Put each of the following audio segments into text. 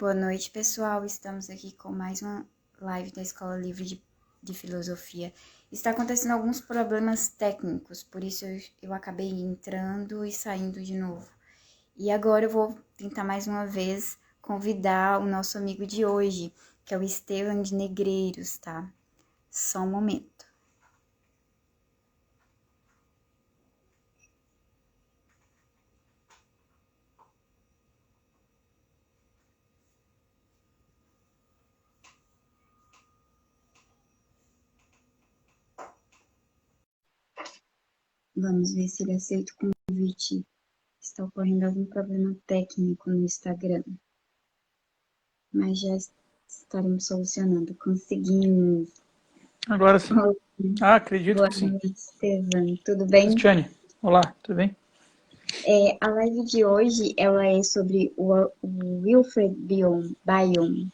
Boa noite, pessoal. Estamos aqui com mais uma live da Escola Livre de Filosofia. Está acontecendo alguns problemas técnicos, por isso eu acabei entrando e saindo de novo. E agora eu vou tentar mais uma vez convidar o nosso amigo de hoje, que é o Estevam de Negreiros, tá? Só um momento. Vamos ver se ele aceita o convite. Está ocorrendo algum problema técnico no Instagram. Mas já estaremos solucionando. Conseguimos. Agora sim. Acredito Boa que sim. noite, Estevam. Tudo bem? Cristiane, olá, tudo bem? A live de hoje, ela é sobre o Wilfred Bion,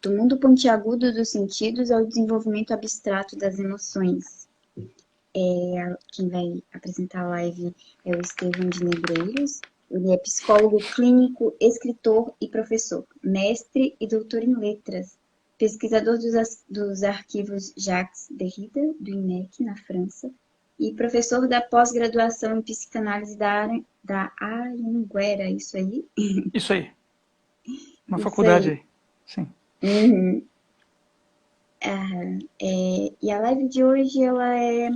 do mundo pontiagudo dos sentidos ao desenvolvimento abstrato das emoções. Quem vai apresentar a live é o Estevam de Negreiros. Ele é psicólogo clínico, escritor e professor, mestre e doutor em letras, pesquisador dos arquivos Jacques Derrida, do INEC, na França, e professor da pós-graduação em psicanálise da Anhanguera, isso aí? Isso aí. Uma Isso faculdade aí. aí. Sim. Uhum. E a live de hoje, ela é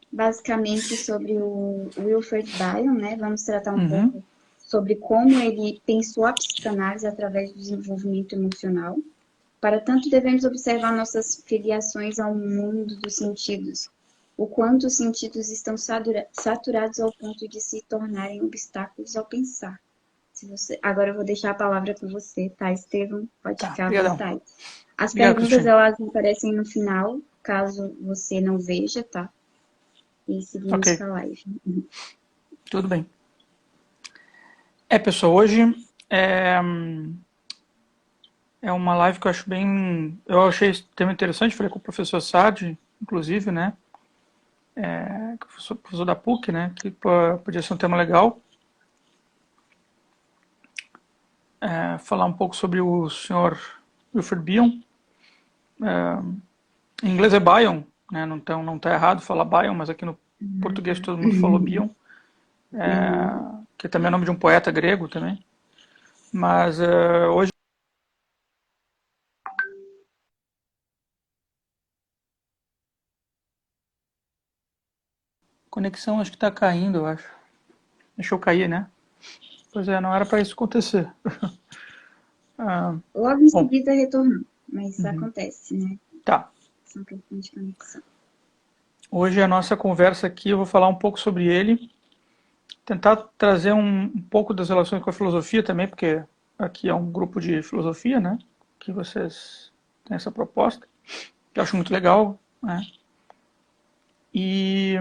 basicamente sobre o Wilfred Bion, né? Vamos tratar um pouco sobre como ele pensou a psicanálise através do desenvolvimento emocional. Para tanto, devemos observar nossas filiações ao mundo dos sentidos, o quanto os sentidos estão saturados ao ponto de se tornarem obstáculos ao pensar. Agora eu vou deixar a palavra com você, tá, Estevam? Pode Tá, ficar à obrigadão. vontade. As Obrigado, perguntas, Cristiane. elas aparecem no final, caso você não veja, tá? E seguimos Ok, com a live. tudo bem. Pessoal, hoje é, é uma live que eu acho bem... Eu achei esse tema interessante, falei com o professor Sade, inclusive, né? Que é professor da PUC, né? Que podia ser um tema legal. Falar um pouco sobre o senhor Wilfred Bion. Em inglês é Bion, né? Não tá errado falar Bion, mas aqui no português todo mundo falou Bion. Que também é o nome de um poeta grego também. Mas hoje a conexão acho que está caindo, eu acho. Deixou cair, né? Pois é, não era para isso acontecer. Logo em Bom, seguida retornar, mas acontece, né? tá. São questões de conexão. Hoje a nossa conversa aqui, eu vou falar um pouco sobre ele, tentar trazer um pouco das relações com a filosofia também, porque aqui é um grupo de filosofia, né? Que vocês têm essa proposta, que eu acho muito legal, né? E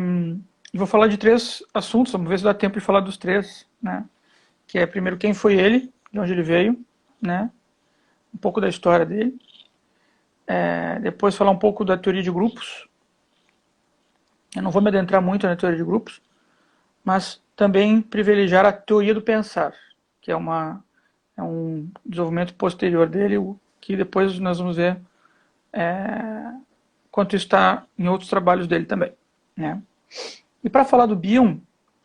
vou falar de três assuntos, vamos ver se dá tempo de falar dos três, né? Que é primeiro quem foi ele, de onde ele veio, né? Um pouco da história dele. Depois falar um pouco da teoria de grupos. Eu não vou me adentrar muito na teoria de grupos, mas também privilegiar a teoria do pensar, que é um desenvolvimento posterior dele, que depois nós vamos ver quanto está em outros trabalhos dele também, né? E para falar do Bion,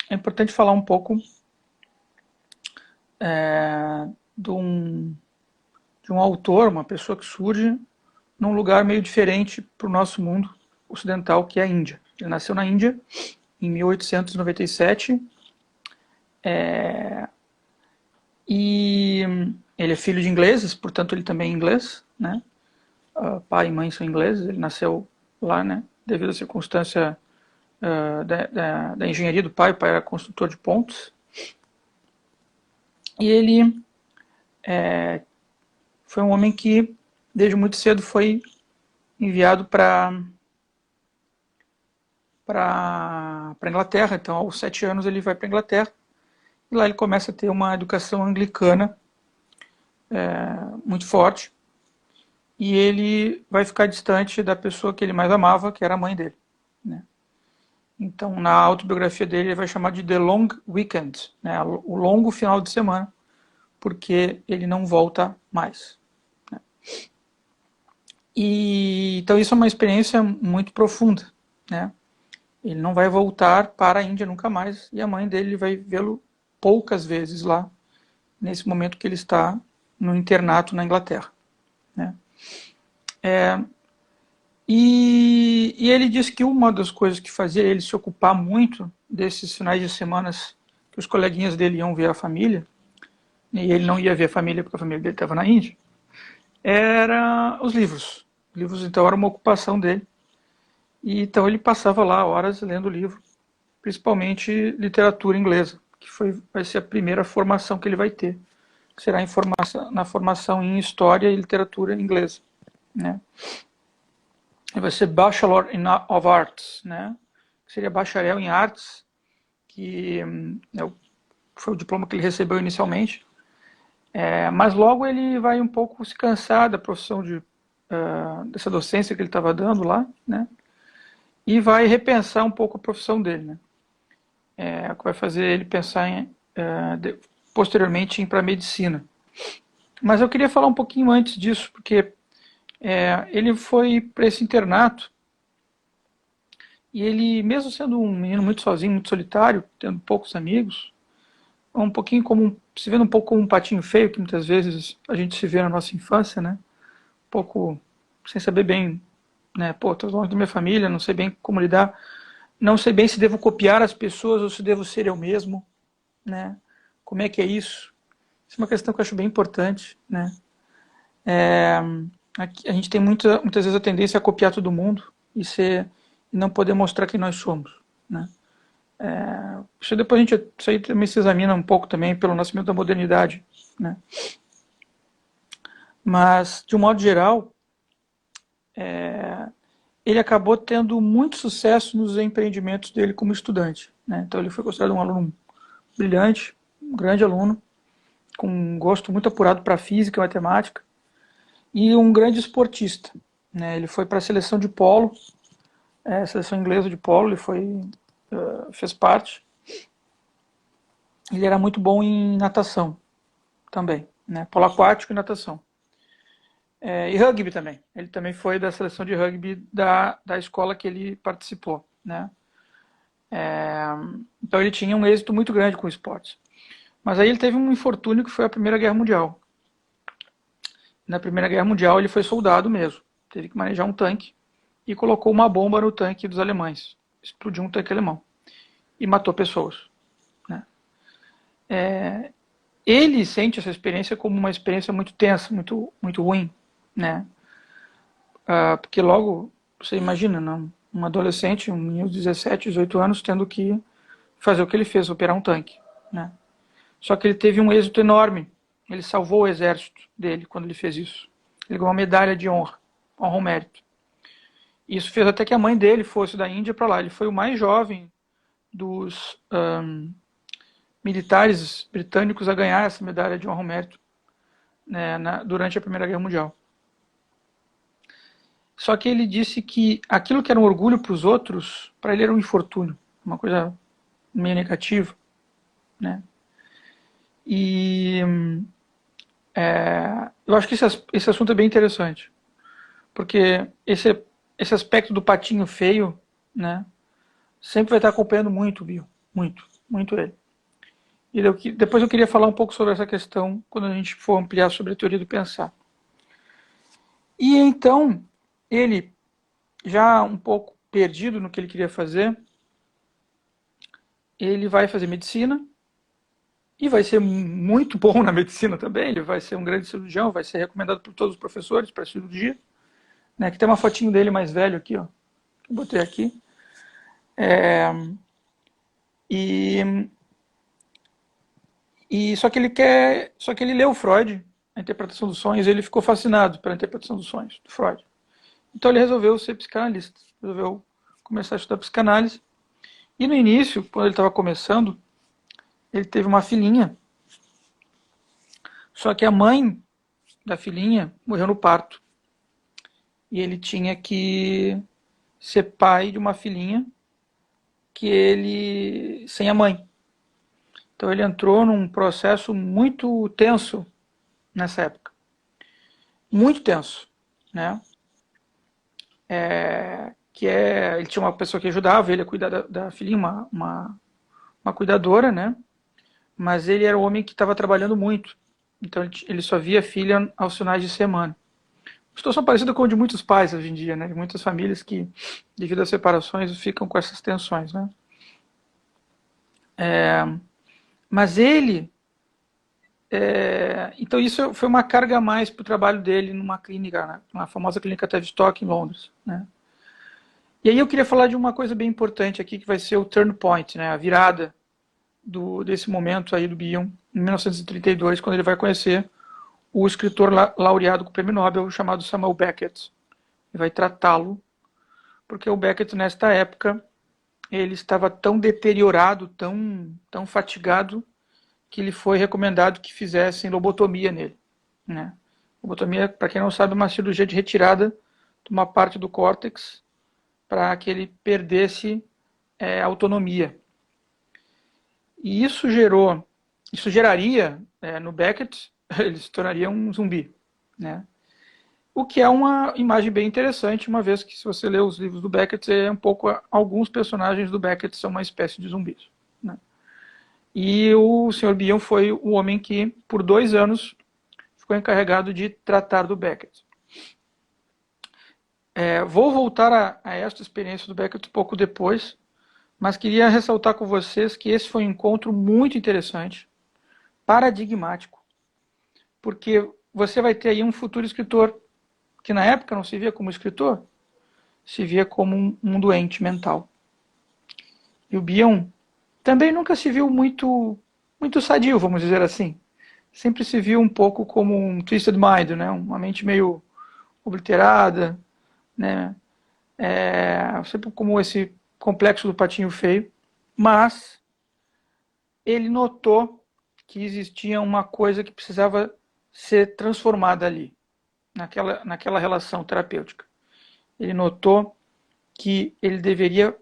é importante falar um pouco de um autor, uma pessoa que surge num lugar meio diferente para o nosso mundo ocidental, que é a Índia. Ele nasceu na Índia em 1897 e ele é filho de ingleses, portanto ele também é inglês, né? Pai e mãe são ingleses, ele nasceu lá, né? Devido à circunstância da engenharia do pai, o pai era construtor de pontes. E ele foi um homem que desde muito cedo foi enviado para Inglaterra. Então, aos 7 anos, ele vai para Inglaterra e lá ele começa a ter uma educação anglicana muito forte. E ele vai ficar distante da pessoa que ele mais amava, que era a mãe dele, né? Então, na autobiografia dele, ele vai chamar de The Long Weekend, né? O longo final de semana, porque ele não volta mais, E então isso é uma experiência muito profunda, né? Ele não vai voltar para a Índia nunca mais, e a mãe dele vai vê-lo poucas vezes lá, nesse momento que ele está no internato na Inglaterra, né? E ele disse que uma das coisas que fazia ele se ocupar muito desses finais de semanas que os coleguinhas dele iam ver a família, e ele não ia ver a família porque a família dele estava na Índia, era os livros. Os livros, então, era uma ocupação dele. E então ele passava lá horas lendo livro, principalmente literatura inglesa, que vai ser a primeira formação que ele vai ter, que será na formação em História e Literatura Inglesa, né? Ele vai ser Bachelor of Arts, né? Que seria bacharel em artes, que foi o diploma que ele recebeu inicialmente. Mas logo ele vai um pouco se cansar da profissão dessa docência que ele estava dando lá, né? E vai repensar um pouco a profissão dele, né? Que vai fazer ele pensar posteriormente em ir para a medicina. Mas eu queria falar um pouquinho antes disso, porque ele foi para esse internato e ele, mesmo sendo um menino muito sozinho, muito solitário, tendo poucos amigos, um pouquinho como se vendo um pouco como um patinho feio, que muitas vezes a gente se vê na nossa infância, né? Um pouco sem saber bem, né? Pô, tô longe da minha família, não sei bem como lidar, não sei bem se devo copiar as pessoas ou se devo ser eu mesmo, né? Como é que é isso? Isso é uma questão que eu acho bem importante, né? A gente tem muitas vezes a tendência a copiar todo mundo e não poder mostrar quem nós somos, né? Isso depois isso aí também se examina um pouco também pelo nascimento da modernidade, né? Mas, de um modo geral, ele acabou tendo muito sucesso nos empreendimentos dele como estudante, né? Então ele foi considerado um aluno brilhante, um grande aluno, com um gosto muito apurado para física e matemática, e um grande esportista, né? Ele foi para a seleção de polo, a seleção inglesa de polo, fez parte. Ele era muito bom em natação também, né? Polo aquático e natação. E rugby também. Ele também foi da seleção de rugby da escola que ele participou, né? Então ele tinha um êxito muito grande com esportes. Mas aí ele teve um infortúnio que foi a Primeira Guerra Mundial. Na Primeira Guerra Mundial ele foi soldado mesmo. Teve que manejar um tanque e colocou uma bomba no tanque dos alemães. Explodiu um tanque alemão e matou pessoas, né? Ele sente essa experiência como uma experiência muito tensa, muito, muito ruim, né? Porque logo, você imagina, não? Um adolescente, um menino de 17, 18 anos, tendo que fazer o que ele fez, operar um tanque, né? Só que ele teve um êxito enorme. Ele salvou o exército dele quando ele fez isso. Ele ganhou uma medalha de honra ao mérito. Isso fez até que a mãe dele fosse da Índia para lá. Ele foi o mais jovem dos militares britânicos a ganhar essa medalha de honra ao mérito, né, durante a Primeira Guerra Mundial. Só que ele disse que aquilo que era um orgulho para os outros, para ele era um infortúnio, uma coisa meio negativa, né? E eu acho que esse assunto é bem interessante, porque esse aspecto do patinho feio, né, sempre vai estar acompanhando muito o Bill, muito, muito ele. E depois eu queria falar um pouco sobre essa questão quando a gente for ampliar sobre a teoria do pensar. E então, ele, já um pouco perdido no que ele queria fazer, ele vai fazer medicina e vai ser muito bom na medicina também. Ele vai ser um grande cirurgião, vai ser recomendado por todos os professores para cirurgia, né? Aqui tem uma fotinho dele mais velho aqui, ó, que eu botei aqui. Só que ele leu Freud, a interpretação dos sonhos, e ele ficou fascinado pela interpretação dos sonhos do Freud. Então ele resolveu ser psicanalista, resolveu começar a estudar psicanálise. E no início, quando ele estava começando, ele teve uma filhinha. Só que a mãe da filhinha morreu no parto. E ele tinha que ser pai de uma filhinha sem a mãe. Então ele entrou num processo muito tenso nessa época. muito tenso, né? Ele tinha uma pessoa que ajudava ele a cuidar da filhinha, uma cuidadora, né? Mas ele era um homem que estava trabalhando muito, então ele só via a filha aos finais de semana. Situação parecida com a de muitos pais hoje em dia, né? De muitas famílias que, devido às separações, ficam com essas tensões, né? Mas ele... então isso foi uma carga a mais para o trabalho dele numa clínica, né? Uma famosa clínica Tavistock em Londres, né? E aí eu queria falar de uma coisa bem importante aqui, que vai ser o turn point, né? A virada desse momento aí do Bion, em 1932, quando ele vai conhecer o escritor laureado com o prêmio Nobel, chamado Samuel Beckett. Ele vai tratá-lo, porque o Beckett, nesta época, ele estava tão deteriorado, tão fatigado, que lhe foi recomendado que fizessem lobotomia nele, né? Lobotomia, para quem não sabe, é uma cirurgia de retirada de uma parte do córtex para que ele perdesse autonomia. E isso geraria no Beckett, ele se tornaria um zumbi, né? O que é uma imagem bem interessante, uma vez que, se você ler os livros do Beckett, alguns personagens do Beckett são uma espécie de zumbis, né? E o Sr. Bion foi o homem que, por 2 anos, ficou encarregado de tratar do Beckett. Vou voltar a esta experiência do Beckett um pouco depois, mas queria ressaltar com vocês que esse foi um encontro muito interessante, paradigmático, porque você vai ter aí um futuro escritor que na época não se via como escritor, se via como um doente mental. E o Bion também nunca se viu muito sadio, vamos dizer assim. Sempre se viu um pouco como um twisted mind, né? Uma mente meio obliterada, né? Sempre como esse complexo do patinho feio. Mas ele notou que existia uma coisa que precisava ser transformada ali, naquela relação terapêutica. Ele notou que ele deveria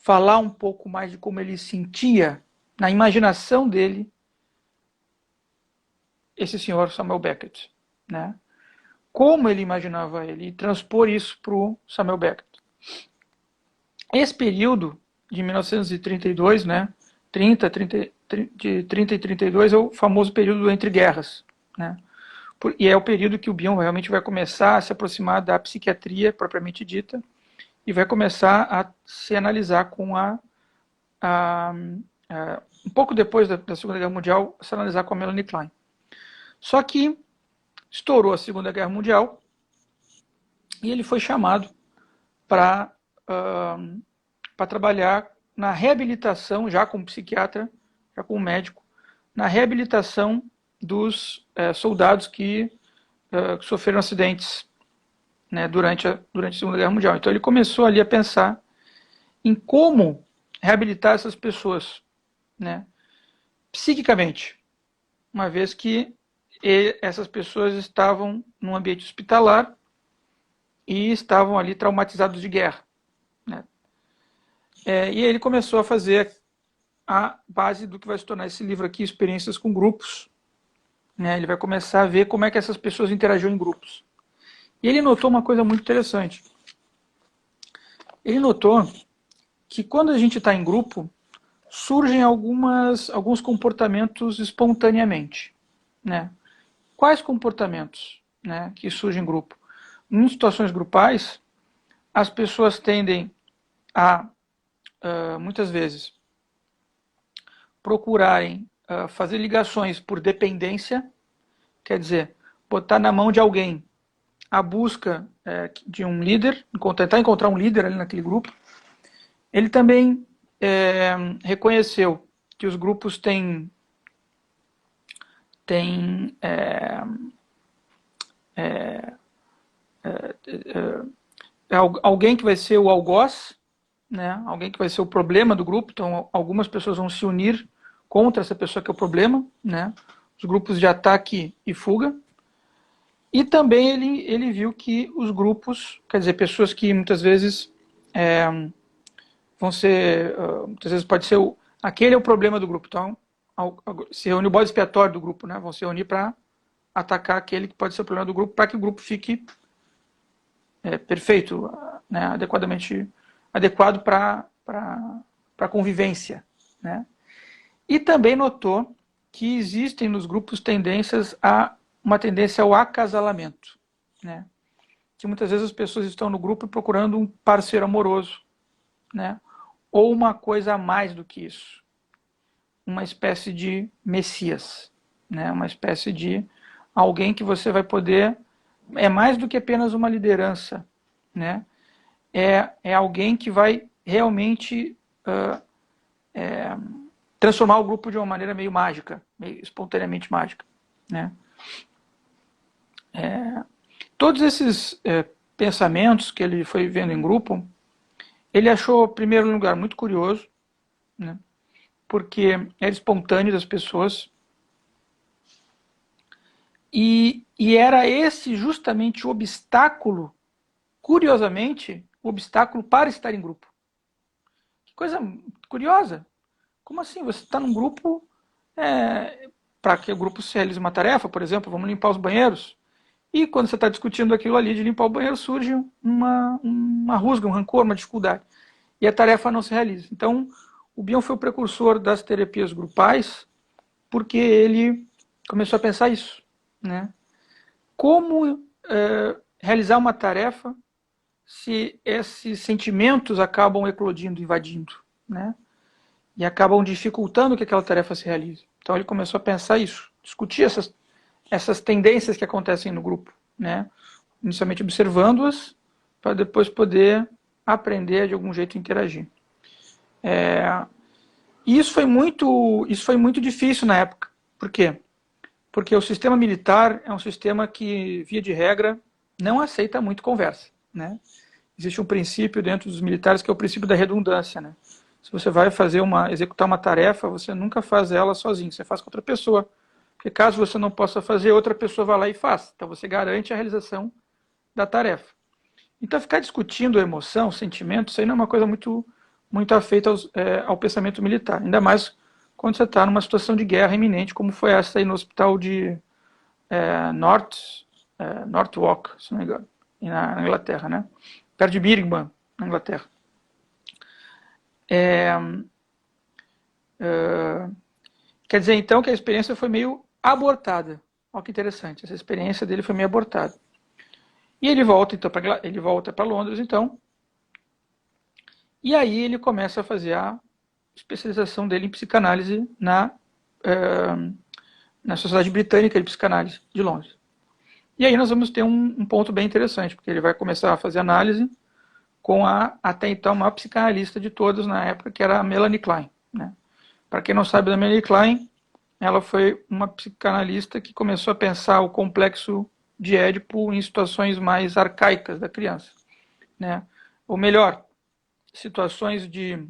falar um pouco mais de como ele sentia, na imaginação dele, esse senhor Samuel Beckett, né? Como ele imaginava ele, e transpor isso para o Samuel Beckett. Esse período de 1932, né, de 30 e 32, é o famoso período entre guerras, né? E é o período que o Bion realmente vai começar a se aproximar da psiquiatria propriamente dita e vai começar a se analisar com um pouco depois da Segunda Guerra Mundial, se analisar com a Melanie Klein. Só que estourou a Segunda Guerra Mundial e ele foi chamado para trabalhar na reabilitação, já como psiquiatra, já como médico, na reabilitação dos soldados que sofreram acidentes, né, durante a Segunda Guerra Mundial. Então ele começou ali a pensar em como reabilitar essas pessoas, né, psiquicamente, uma vez que essas pessoas estavam num ambiente hospitalar e estavam ali traumatizados de guerra, né? E aí ele começou a fazer a base do que vai se tornar esse livro aqui, Experiências com Grupos, né? Ele vai começar a ver como é que essas pessoas interagiam em grupos. E ele notou uma coisa muito interessante. Ele notou que quando a gente está em grupo, surgem alguns comportamentos espontaneamente, né? Quais comportamentos, né, que surgem em grupo? Em situações grupais, as pessoas tendem a, muitas vezes, procurarem fazer ligações por dependência, quer dizer, botar na mão de alguém a busca de um líder, tentar encontrar um líder ali naquele grupo. Ele também reconheceu que os grupos têm alguém que vai ser o algoz, né? Alguém que vai ser o problema do grupo. Então, algumas pessoas vão se unir contra essa pessoa que é o problema, né? Os grupos de ataque e fuga. E também ele viu que os grupos, quer dizer, pessoas que muitas vezes vão ser, muitas vezes pode ser aquele é o problema do grupo. Então, se reúne o bode expiatório do grupo, né? Vão se reunir para atacar aquele que pode ser o problema do grupo, para que o grupo fique perfeito, né, adequado para a convivência, né? E também notou que existem nos grupos uma tendência ao acasalamento, né? Que muitas vezes as pessoas estão no grupo procurando um parceiro amoroso, né? Ou uma coisa a mais do que isso, uma espécie de messias, né? Uma espécie de alguém que você vai poder, é mais do que apenas uma liderança, né? É alguém que vai realmente transformar o grupo de uma maneira meio mágica, meio espontaneamente mágica, né? Todos esses pensamentos que ele foi vendo em grupo, ele achou, em primeiro lugar, muito curioso, né? Porque era espontâneo das pessoas, e era esse justamente o obstáculo, curiosamente, o obstáculo para estar em grupo. Que coisa curiosa. Como assim? Você está num grupo, para que o grupo se realize uma tarefa, por exemplo, vamos limpar os banheiros, e quando você está discutindo aquilo ali de limpar o banheiro, surge uma rusga, um rancor, uma dificuldade. E a tarefa não se realiza. Então, o Bion foi o precursor das terapias grupais, porque ele começou a pensar isso, né? Como realizar uma tarefa se esses sentimentos acabam eclodindo, invadindo, né? E acabam dificultando que aquela tarefa se realize. Então ele começou a pensar isso, discutir essas tendências que acontecem no grupo, né? Inicialmente observando-as, para depois poder aprender de algum jeito a interagir. E isso foi muito difícil na época. Por quê? Porque o sistema militar é um sistema que, via de regra, não aceita muito conversa, né? Existe um princípio dentro dos militares que é o princípio da redundância, né? Se você vai executar uma tarefa, você nunca faz ela sozinho, você faz com outra pessoa. Porque caso você não possa fazer, outra pessoa vai lá e faz. Então você garante a realização da tarefa. Então ficar discutindo emoção, sentimento, isso aí não é uma coisa muito afeita ao pensamento militar. Ainda mais quando você está numa situação de guerra iminente, como foi essa aí no hospital de Northwark, se não me engano, na Inglaterra, né? Perto de Birmingham, na Inglaterra. Quer dizer, então, que a experiência foi meio abortada. Olha que interessante, essa experiência dele foi meio abortada. E ele volta então para Londres, então, e aí ele começa a fazer a especialização dele em psicanálise na Sociedade Britânica de Psicanálise de Londres. E aí nós vamos ter um ponto bem interessante, porque ele vai começar a fazer análise com até então, a maior psicanalista de todos na época, que era a Melanie Klein, né? Para quem não sabe da Melanie Klein, ela foi uma psicanalista que começou a pensar o complexo de Édipo em situações mais arcaicas da criança, né? Ou melhor, situações de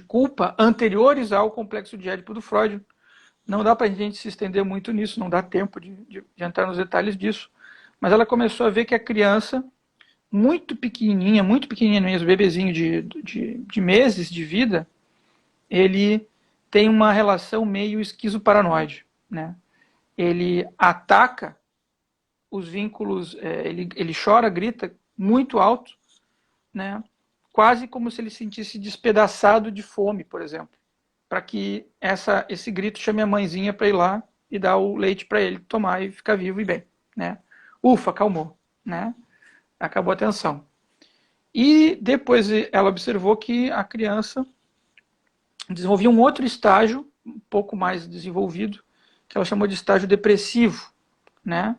culpa anteriores ao complexo de Édipo do Freud. Não dá para a gente se estender muito nisso, não dá tempo de entrar nos detalhes disso, mas ela começou a ver que a criança, muito pequenininha mesmo, bebezinho de meses de vida, ele tem uma relação meio esquizoparanoide, né? Ele ataca os vínculos, ele chora, grita muito alto, né? Quase como se ele sentisse despedaçado de fome, por exemplo, para que esse grito chame a mãezinha para ir lá e dar o leite para ele tomar e ficar vivo e bem, né? Ufa, acalmou, né? Acabou a tensão. E depois ela observou que a criança desenvolvia um outro estágio, um pouco mais desenvolvido, que ela chamou de estágio depressivo, né?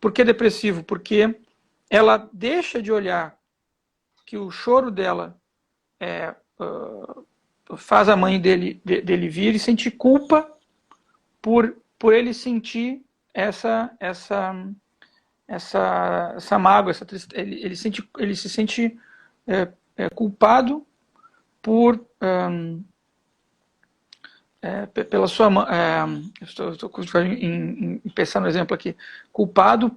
Por que depressivo? Porque ela deixa de olhar que o choro dela faz a mãe dele vir e sentir culpa por ele sentir essa mágoa, essa tristeza. Ele se sente culpado por pela sua mãe. Estou pensando no exemplo aqui. Culpado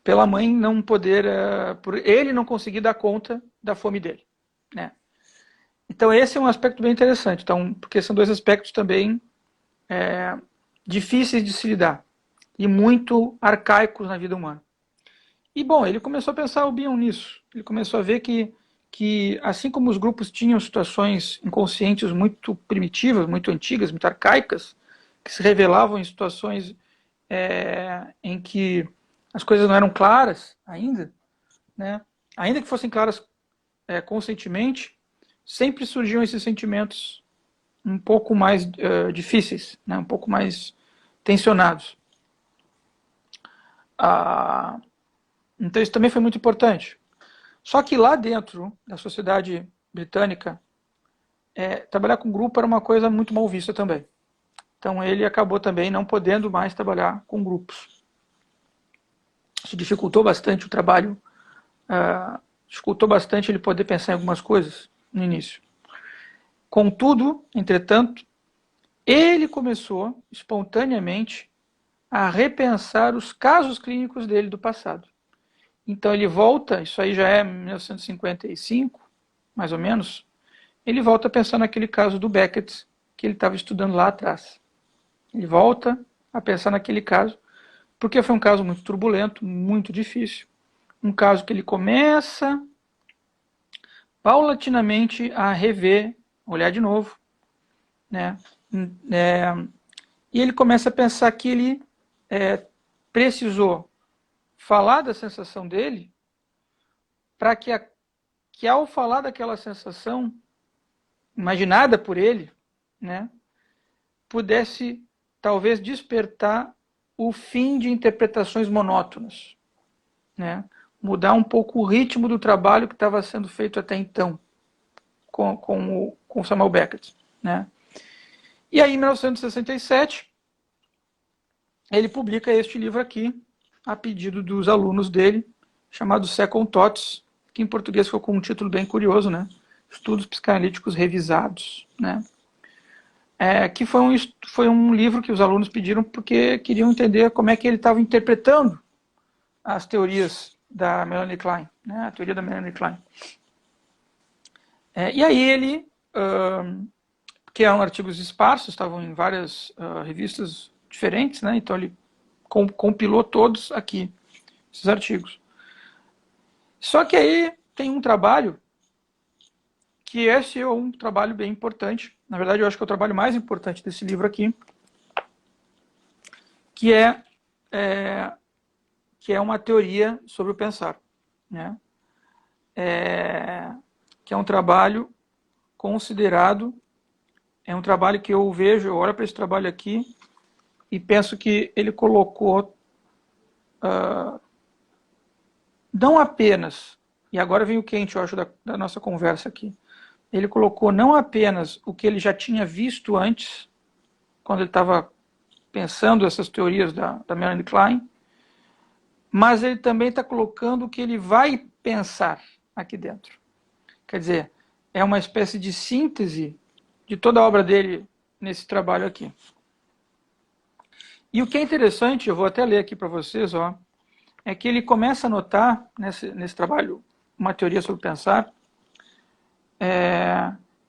pela mãe não poder, por ele não conseguir dar conta da fome dele, né? Então esse é um aspecto bem interessante, então, porque são dois aspectos também difíceis de se lidar e muito arcaicos na vida humana. E, bom, ele começou a pensar o Bion nisso. Ele começou a ver que assim como os grupos tinham situações inconscientes muito primitivas, muito antigas, muito arcaicas, que se revelavam em situações em que as coisas não eram claras ainda, né? Ainda que fossem claras conscientemente, sempre surgiam esses sentimentos um pouco mais difíceis, né? Um pouco mais tensionados. Então isso também foi muito importante. Só que lá dentro da sociedade britânica, trabalhar com grupo era uma coisa muito mal vista também. Então ele acabou também não podendo mais trabalhar com grupos. Isso dificultou bastante o trabalho, dificultou bastante ele poder pensar em algumas coisas no início. Contudo, entretanto, ele começou espontaneamente a repensar os casos clínicos dele do passado. Então ele volta, isso aí já é 1955, mais ou menos, ele volta a pensar naquele caso do Beckett que ele estava estudando lá atrás. Ele volta a pensar naquele caso, porque foi um caso muito turbulento, muito difícil. Um caso que ele começa paulatinamente a rever, olhar de novo, né? E ele começa a pensar que ele precisou falar da sensação dele para que ao falar daquela sensação imaginada por ele, né, pudesse talvez despertar o fim de interpretações monótonas, né, mudar um pouco o ritmo do trabalho que estava sendo feito até então com Samuel Beckett, né. E aí, em 1967, ele publica este livro aqui, a pedido dos alunos dele, chamado Second Thoughts, que em português ficou com um título bem curioso, né? Estudos Psicanalíticos Revisados, né? Que foi um livro que os alunos pediram porque queriam entender como é que ele estava interpretando as teorias da Melanie Klein, né? A teoria da Melanie Klein. E aí ele, que eram artigos esparsos, estavam em várias revistas diferentes, né? Então ele compilou todos aqui, esses artigos. Só que aí tem um trabalho que esse é um trabalho bem importante. Na verdade, eu acho que é o trabalho mais importante desse livro aqui, que é uma teoria sobre o pensar, né? Que é um trabalho considerado, é um trabalho que eu vejo, eu olho para esse trabalho aqui e penso que ele colocou não apenas, e agora vem o quente, eu acho, da nossa conversa aqui, ele colocou não apenas o que ele já tinha visto antes, quando ele estava pensando essas teorias da Melanie Klein, mas ele também está colocando o que ele vai pensar aqui dentro. Quer dizer, é uma espécie de síntese de toda a obra dele nesse trabalho aqui. E o que é interessante, eu vou até ler aqui para vocês, é que ele começa a notar, nesse trabalho, uma teoria sobre pensar,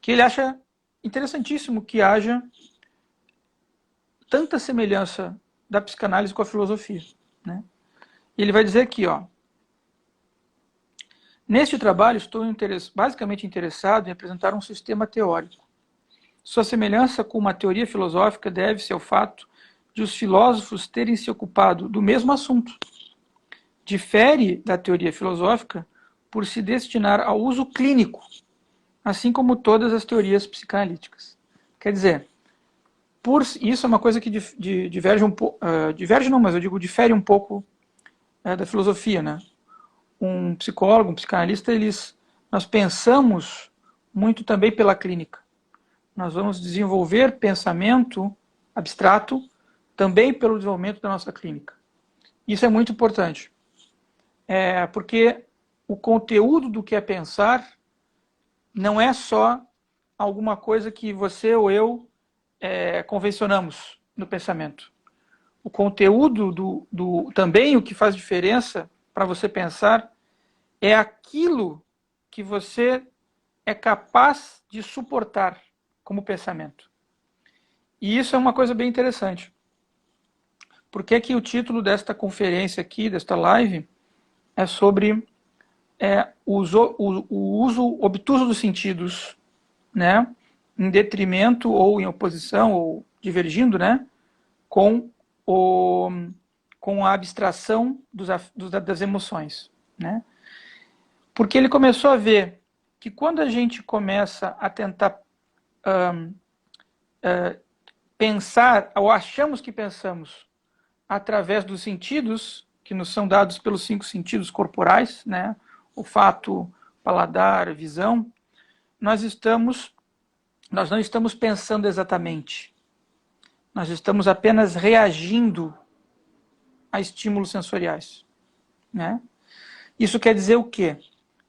que ele acha interessantíssimo que haja tanta semelhança da psicanálise com a filosofia, né? E ele vai dizer aqui, neste trabalho estou basicamente interessado em apresentar um sistema teórico. Sua semelhança com uma teoria filosófica deve-se ao fato de os filósofos terem se ocupado do mesmo assunto. Difere da teoria filosófica por se destinar ao uso clínico, assim como todas as teorias psicanalíticas. Quer dizer, isso é uma coisa que diverge um pouco, diverge não, mas eu digo difere um pouco da filosofia, né? Um psicólogo, um psicanalista, nós pensamos muito também pela clínica. Nós vamos desenvolver pensamento abstrato também pelo desenvolvimento da nossa clínica. Isso é muito importante. Porque o conteúdo do que é pensar não é só alguma coisa que você ou eu convencionamos no pensamento. O conteúdo também o que faz diferença para você pensar é aquilo que você é capaz de suportar como pensamento. E isso é uma coisa bem interessante. Por que que o título desta conferência aqui, desta live, é sobre o uso obtuso dos sentidos, né, em detrimento ou em oposição ou divergindo, né, com o com a abstração das emoções, né? Porque ele começou a ver que quando a gente começa a tentar pensar, ou achamos que pensamos através dos sentidos que nos são dados pelos 5 sentidos corporais, né? Olfato, paladar, visão, nós não estamos pensando exatamente. Nós estamos apenas reagindo a estímulos sensoriais, né? Isso quer dizer o quê?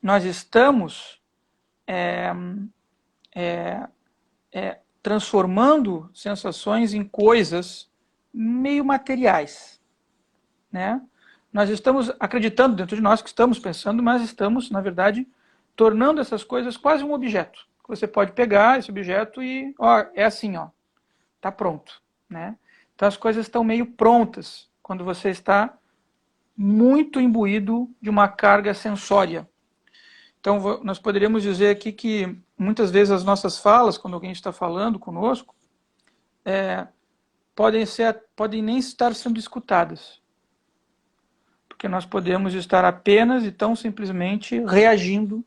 Nós estamos transformando sensações em coisas meio materiais, né? Nós estamos acreditando dentro de nós que estamos pensando, mas estamos, na verdade, tornando essas coisas quase um objeto. Você pode pegar esse objeto e, ó, é assim, ó, tá pronto, né? Então as coisas estão meio prontas quando você está muito imbuído de uma carga sensória. Então nós poderíamos dizer aqui que muitas vezes as nossas falas, quando alguém está falando conosco, podem nem estar sendo escutadas. Porque nós podemos estar apenas e tão simplesmente reagindo,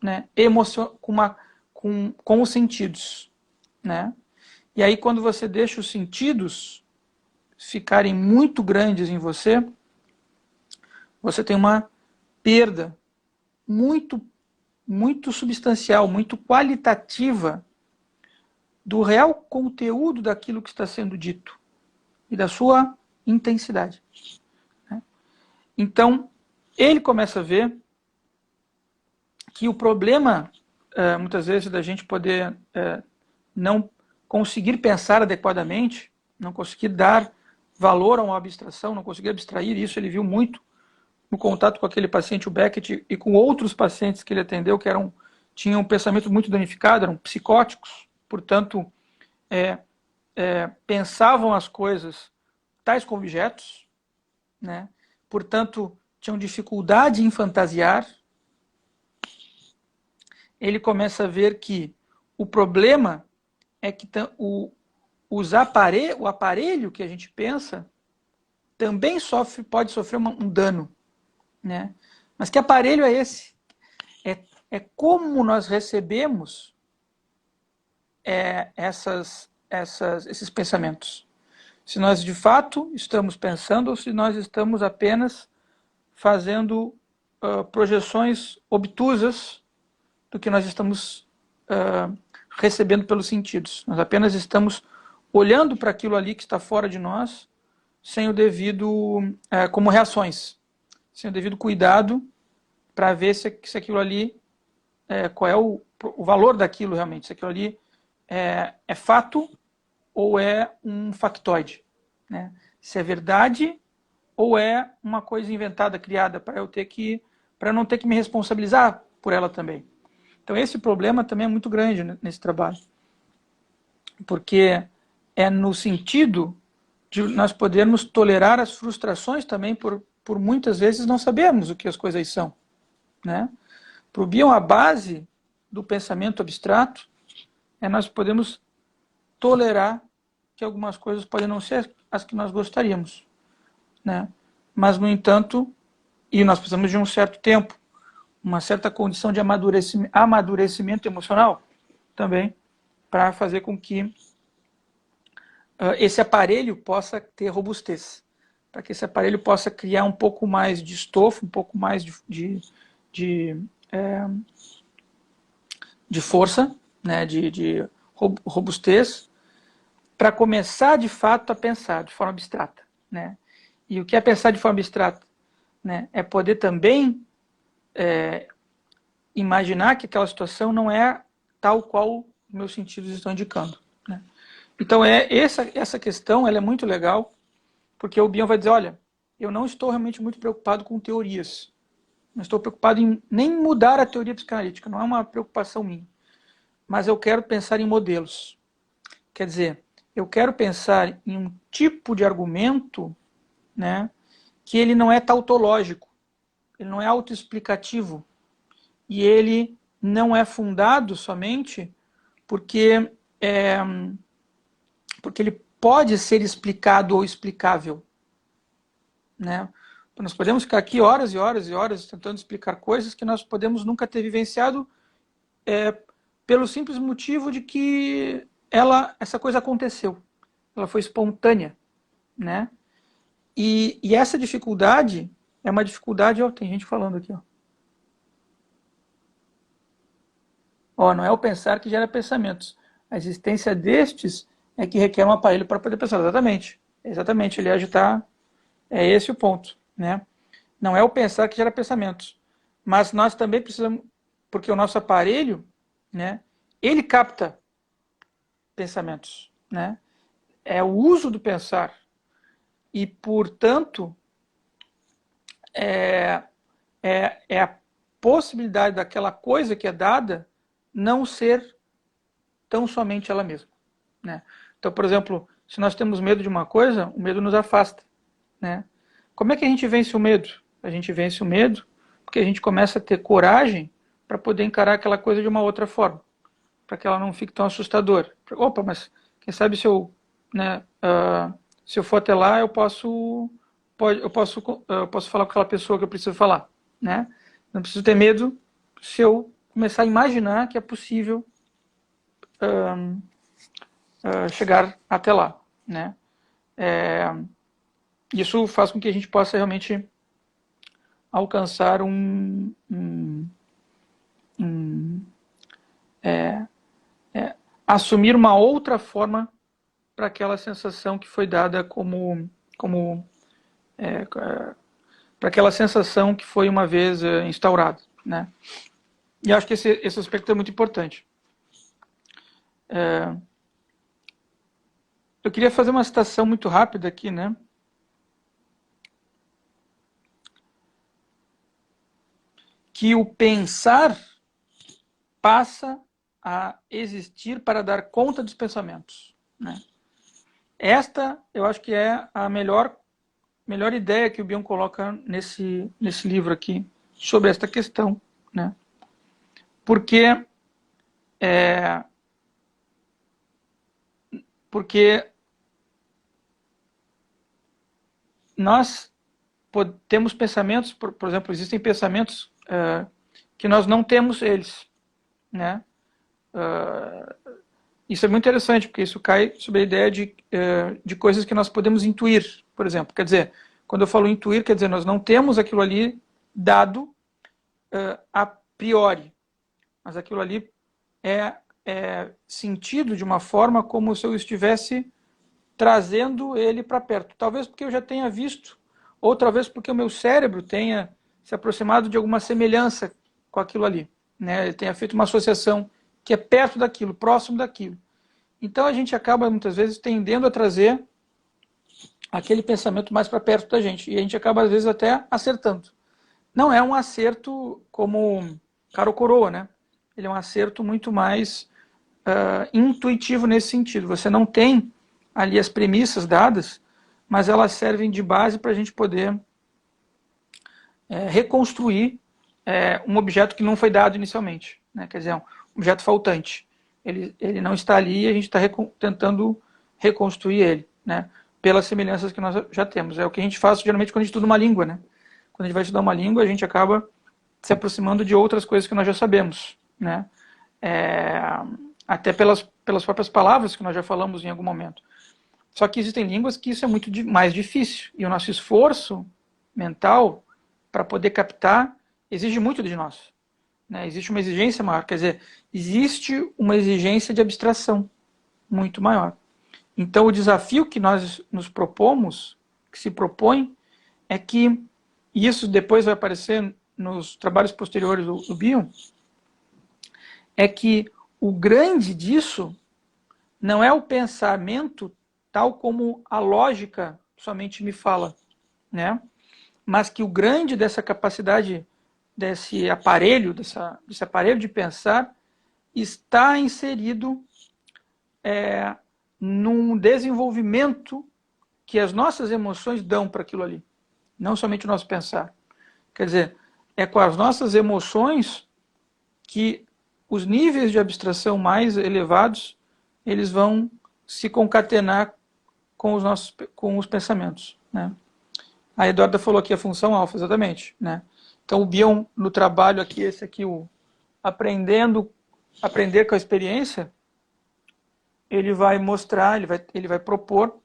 né, com os sentidos, né? E aí quando você deixa os sentidos ficarem muito grandes em você, você tem uma perda muito, muito substancial, muito qualitativa do real conteúdo daquilo que está sendo dito e da sua intensidade, né? Então, ele começa a ver que o problema, muitas vezes, da gente poder não conseguir pensar adequadamente, não conseguir dar valor a uma abstração, não conseguir abstrair, isso ele viu muito no contato com aquele paciente, o Beckett, e com outros pacientes que ele atendeu, que tinham um pensamento muito danificado, eram psicóticos, portanto, pensavam as coisas tais como objetos, né? Portanto, tinham dificuldade em fantasiar. Ele começa a ver que o problema é que o aparelho que a gente pensa também pode sofrer um dano, né? Mas que aparelho é esse? É como nós recebemos esses pensamentos. Se nós de fato estamos pensando ou se nós estamos apenas fazendo projeções obtusas do que nós estamos recebendo pelos sentidos. Nós apenas estamos olhando para aquilo ali que está fora de nós sem o devido, como reações, sem o devido cuidado para ver se aquilo ali, qual é o valor daquilo realmente, se aquilo ali é fato ou é um factoide, né? Se é verdade ou é uma coisa inventada, criada para eu não ter que me responsabilizar por ela também. Então esse problema também é muito grande nesse trabalho, porque é no sentido de nós podermos tolerar as frustrações também por muitas vezes não sabermos o que as coisas são, né? Para o Bion, a base do pensamento abstrato nós podemos tolerar que algumas coisas podem não ser as que nós gostaríamos, né? Mas, no entanto, e nós precisamos de um certo tempo, uma certa condição de amadurecimento emocional também, para fazer com que esse aparelho possa ter robustez, para que esse aparelho possa criar um pouco mais de estofo, um pouco mais de força, né, de robustez, para começar de fato a pensar de forma abstrata, né? E o que é pensar de forma abstrata, né? É poder também imaginar que aquela situação não é tal qual meus sentidos estão indicando, né? Então essa questão ela é muito legal, porque o Bion vai dizer, olha, eu não estou realmente muito preocupado com teorias, não estou preocupado em nem mudar a teoria psicanalítica, não é uma preocupação minha, mas eu quero pensar em modelos. Quer dizer, eu quero pensar em um tipo de argumento, né, que ele não é tautológico, ele não é autoexplicativo, e ele não é fundado somente porque, porque ele pode ser explicado ou explicável, né? Nós podemos ficar aqui horas e horas e horas tentando explicar coisas que nós podemos nunca ter vivenciado, pelo simples motivo de que essa coisa aconteceu, ela foi espontânea, né? E essa dificuldade é uma dificuldade, ó, tem gente falando aqui, ó, não é o pensar que gera pensamentos, a existência destes é que requer um aparelho para poder pensar. Exatamente, ele agitar, é esse o ponto, né? Não é o pensar que gera pensamentos, mas nós também precisamos, porque o nosso aparelho, né, ele capta pensamentos, né? É o uso do pensar e, portanto, é a possibilidade daquela coisa que é dada não ser tão somente ela mesma, né? Então, por exemplo, se nós temos medo de uma coisa, o medo nos afasta, né? Como é que a gente vence o medo? A gente vence o medo porque a gente começa a ter coragem para poder encarar aquela coisa de uma outra forma, para que ela não fique tão assustadora. Opa, mas quem sabe se eu, né, se eu for até lá, eu posso falar com aquela pessoa que eu preciso falar, né? Não preciso ter medo se eu começar a imaginar que é possível chegar até lá, né? Isso faz com que a gente possa realmente alcançar assumir uma outra forma para aquela sensação que foi dada para aquela sensação que foi uma vez instaurada, né? E acho que esse aspecto é muito importante. Eu queria fazer uma citação muito rápida aqui, né? Que o pensar passa a existir para dar conta dos pensamentos, né? Esta, eu acho que é a melhor ideia que o Bion coloca nesse livro aqui, sobre esta questão, né? Porque nós temos pensamentos, por exemplo, existem pensamentos que nós não temos eles, né? Isso é muito interessante, porque isso cai sobre a ideia de coisas que nós podemos intuir, por exemplo. Quer dizer, quando eu falo intuir, quer dizer, nós não temos aquilo ali dado a priori, mas aquilo ali é sentido de uma forma como se eu estivesse trazendo ele para perto. Talvez porque eu já tenha visto, ou talvez porque o meu cérebro tenha se aproximado de alguma semelhança com aquilo ali, né? Ele tenha feito uma associação que é perto daquilo, próximo daquilo. Então a gente acaba muitas vezes tendendo a trazer aquele pensamento mais para perto da gente, e a gente acaba às vezes até acertando. Não é um acerto como cara ou coroa, né? Ele é um acerto muito mais intuitivo nesse sentido. Você não tem ali as premissas dadas, mas elas servem de base para a gente poder reconstruir um objeto que não foi dado inicialmente, né? Quer dizer, um objeto faltante. Ele não está ali e a gente está tentando reconstruir ele, né? Pelas semelhanças que nós já temos. É o que a gente faz geralmente quando a gente estuda uma língua, né? Quando a gente vai estudar uma língua, a gente acaba se aproximando de outras coisas que nós já sabemos, né? Até pelas próprias palavras que nós já falamos em algum momento. Só que existem línguas que isso é muito mais difícil. E o nosso esforço mental para poder captar exige muito de nós, né? Existe uma exigência maior. Quer dizer, existe uma exigência de abstração muito maior. Então, o desafio que nós nos propomos, que se propõe, é que, e isso depois vai aparecer nos trabalhos posteriores do Bion, é que o grande disso não é o pensamento tal como a lógica somente me fala, né? Mas que o grande dessa capacidade, desse aparelho de pensar, está inserido num desenvolvimento que as nossas emoções dão para aquilo ali, não somente o nosso pensar. Quer dizer, é com as nossas emoções que os níveis de abstração mais elevados, eles vão se concatenar com os pensamentos, né? A Eduarda falou aqui a função alfa, exatamente, né? Então o Bion no trabalho aqui, esse aqui, o aprender com a experiência, ele vai mostrar, ele vai propor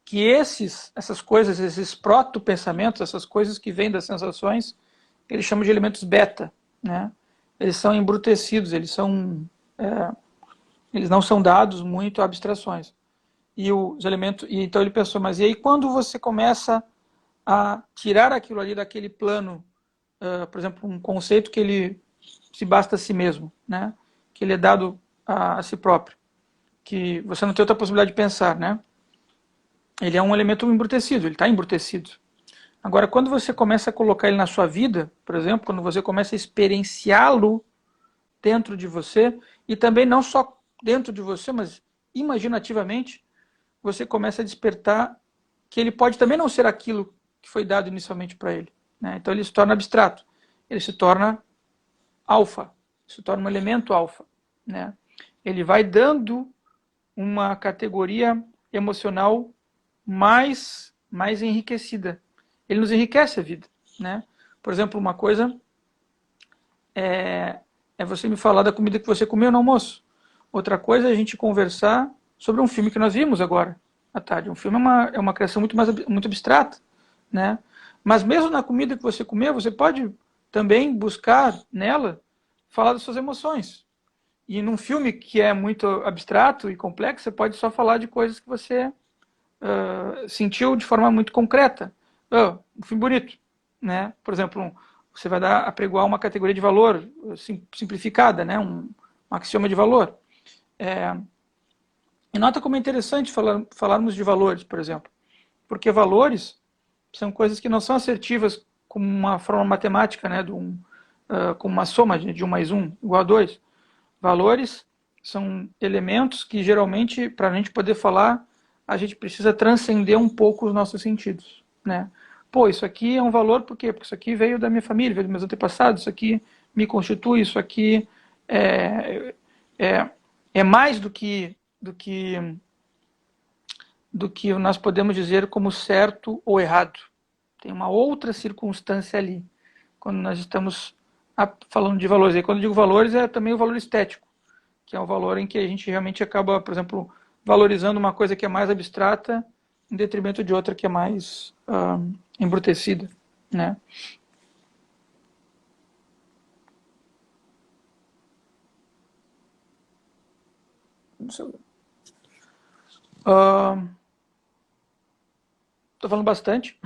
que essas coisas, esses proto-pensamentos, essas coisas que vêm das sensações, ele chama de elementos beta, né? Eles são embrutecidos, eles não são dados muito a abstrações. E os elementos, e então ele pensou, mas e aí quando você começa a tirar aquilo ali daquele plano, por exemplo, um conceito que ele se basta a si mesmo, né? Que ele é dado a si próprio, que você não tem outra possibilidade de pensar, né? Ele é um elemento embrutecido, ele está embrutecido. Agora, quando você começa a colocar ele na sua vida, por exemplo, quando você começa a experienciá-lo dentro de você, e também não só dentro de você, mas imaginativamente, você começa a despertar que ele pode também não ser aquilo que foi dado inicialmente para ele, né? Então ele se torna abstrato, ele se torna alfa, se torna um elemento alfa, né? Ele vai dando uma categoria emocional mais enriquecida. Ele nos enriquece a vida, né? Por exemplo, uma coisa é você me falar da comida que você comeu no almoço. Outra coisa é a gente conversar sobre um filme que nós vimos agora à tarde. Um filme é uma criação muito abstrata, né? Mas mesmo na comida que você comeu, você pode também buscar nela falar das suas emoções. E num filme que é muito abstrato e complexo, você pode só falar de coisas que você sentiu de forma muito concreta. Um filme bonito, né? Por exemplo, você vai apregoar uma categoria de valor simplificada, né? Um axioma de valor. E nota como é interessante falarmos de valores, por exemplo, porque valores são coisas que não são assertivas como uma forma matemática, né? Como uma soma de 1 mais 1 igual a 2. Valores são elementos que geralmente, para a gente poder falar, a gente precisa transcender um pouco os nossos sentidos, né? Pô, isso aqui é um valor por quê? Porque isso aqui veio da minha família, veio dos meus antepassados, isso aqui me constitui, isso aqui é, é, é mais do que nós podemos dizer como certo ou errado. Tem uma outra circunstância ali, quando nós estamos falando de valores. E quando eu digo valores, é também o valor estético, que é o valor em que a gente realmente acaba, por exemplo, valorizando uma coisa que é mais abstrata em detrimento de outra que é mais embrutecida, né? Estou falando bastante.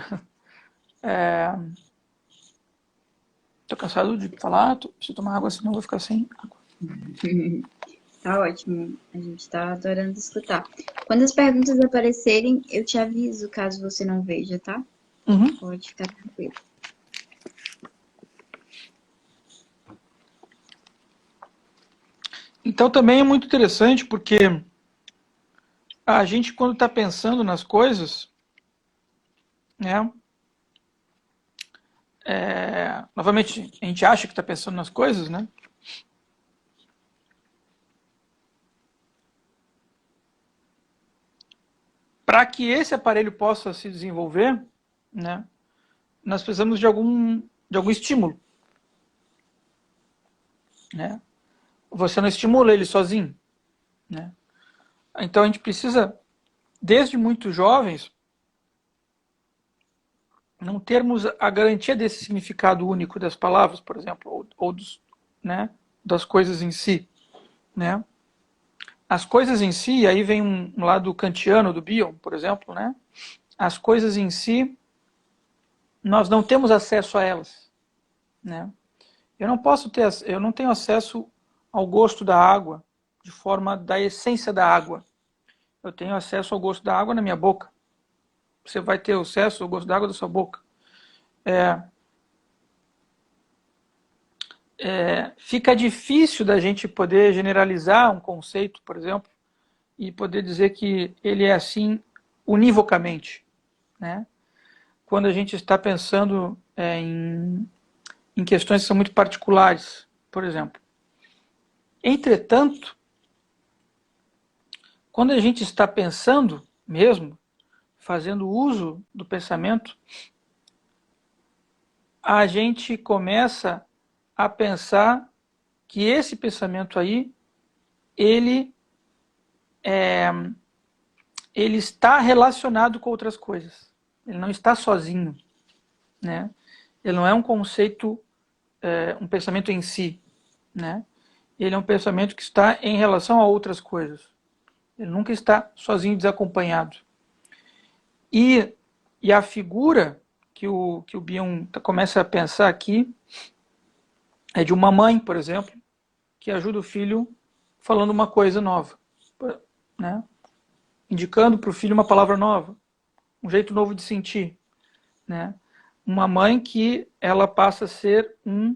Estou cansado de falar, preciso tomar água, senão vou ficar sem água. Tá ótimo, a gente tá adorando escutar. Quando as perguntas aparecerem, eu te aviso caso você não veja, tá? Uhum. Pode ficar tranquilo. Então também é muito interessante porque a gente, quando está pensando nas coisas, né? Novamente, a gente acha que está pensando nas coisas, né? Para que esse aparelho possa se desenvolver, né? Nós precisamos de algum estímulo, né? Você não estimula ele sozinho, né? Então a gente precisa, desde muito jovens, não termos a garantia desse significado único das palavras, por exemplo, ou né, das coisas em si, né? As coisas em si, aí vem um lado kantiano do Bion, por exemplo, né? As coisas em si, nós não temos acesso a elas, né? Eu não tenho acesso ao gosto da água de forma da essência da água. Eu tenho acesso ao gosto da água na minha boca. Você vai ter acesso ao gosto da água da sua boca. Fica difícil da gente poder generalizar um conceito, por exemplo, e poder dizer que ele é assim univocamente, né? Quando a gente está pensando em questões que são muito particulares, por exemplo. Entretanto, quando a gente está pensando mesmo, fazendo uso do pensamento, a gente começa a pensar que esse pensamento aí, ele está relacionado com outras coisas. Ele não está sozinho, né? Ele não é um conceito, um pensamento em si, né? Ele é um pensamento que está em relação a outras coisas. Ele nunca está sozinho, desacompanhado. E a figura que o Bion começa a pensar aqui é de uma mãe, por exemplo, que ajuda o filho falando uma coisa nova, né? Indicando para o filho uma palavra nova, um jeito novo de sentir, né? Uma mãe que ela passa a ser um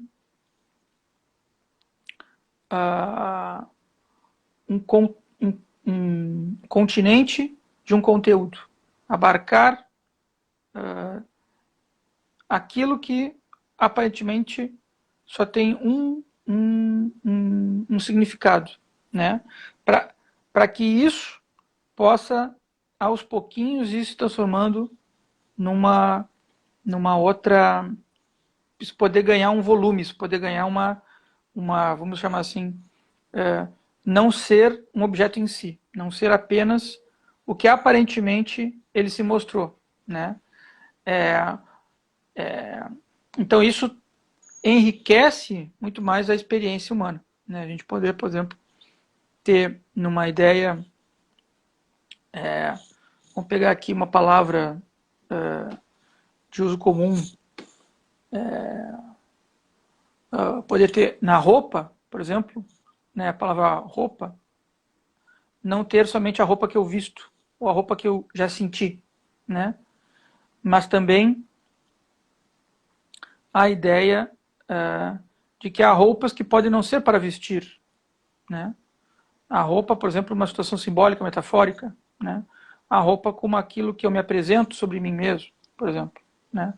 continente de um conteúdo, abarcar aquilo que aparentemente só tem um significado, né? Para que isso possa, aos pouquinhos, ir se transformando numa outra, isso poder ganhar um volume, isso poder ganhar uma vamos chamar assim, não ser um objeto em si, não ser apenas o que aparentemente ele se mostrou, né? Então isso enriquece muito mais a experiência humana, né? A gente poder, por exemplo, ter numa ideia, vamos pegar aqui uma palavra de uso comum, poder ter na roupa, por exemplo, né, a palavra roupa, não ter somente a roupa que eu visto, ou a roupa que eu já senti, né? Mas também a ideia de que há roupas que podem não ser para vestir, né? A roupa, por exemplo, uma situação simbólica, metafórica, né? A roupa como aquilo que eu me apresento sobre mim mesmo, por exemplo, né?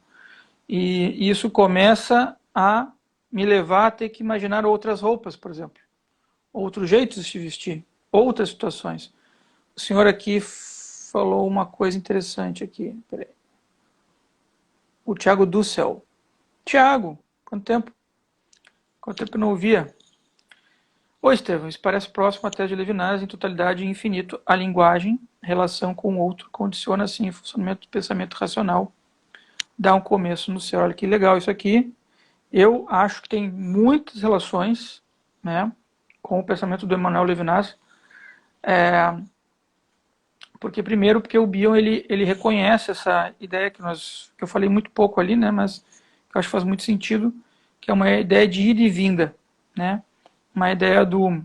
E isso começa a me levar a ter que imaginar outras roupas, por exemplo, outros jeitos de se vestir, outras situações. O senhor aqui falou uma coisa interessante aqui. Peraí. O Tiago Dussel. Tiago, quanto tempo? Quanto tempo eu não ouvia? Oi, Estevam, isso parece próximo até de Levinas, em totalidade e infinito. A linguagem, relação com o outro, condiciona assim o funcionamento do pensamento racional. Dá um começo no céu. Olha que legal isso aqui. Eu acho que tem muitas relações, né, com o pensamento do Emmanuel Levinas. Porque primeiro, porque o Bion ele reconhece essa ideia que eu falei muito pouco ali, né, mas que eu acho que faz muito sentido, que é uma ideia de ida e vinda, né? Uma ideia do